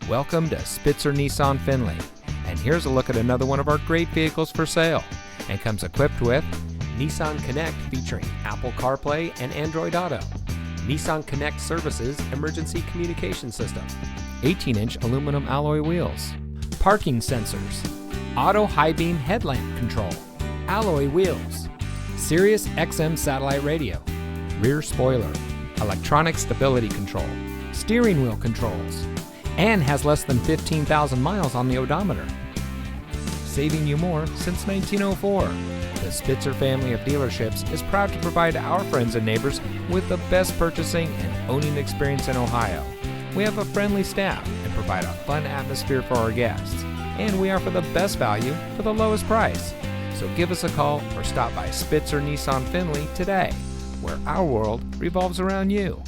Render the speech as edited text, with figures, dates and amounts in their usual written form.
Welcome to Spitzer Nissan Findlay, and here's a look at another one of our great vehicles for sale, and comes equipped with Nissan Connect featuring Apple CarPlay and Android Auto, Nissan Connect Services Emergency Communication System, 18-inch aluminum alloy wheels, parking sensors, auto high beam headlamp control, alloy wheels, Sirius XM satellite radio, rear spoiler, electronic stability control, steering wheel controls, and has less than 15,000 miles on the odometer. Saving you more since 1904. The Spitzer family of dealerships is proud to provide our friends and neighbors with the best purchasing and owning experience in Ohio. We have a friendly staff and provide a fun atmosphere for our guests. And we offer the best value for the lowest price. So give us a call or stop by Spitzer Nissan Findlay today, where our world revolves around you.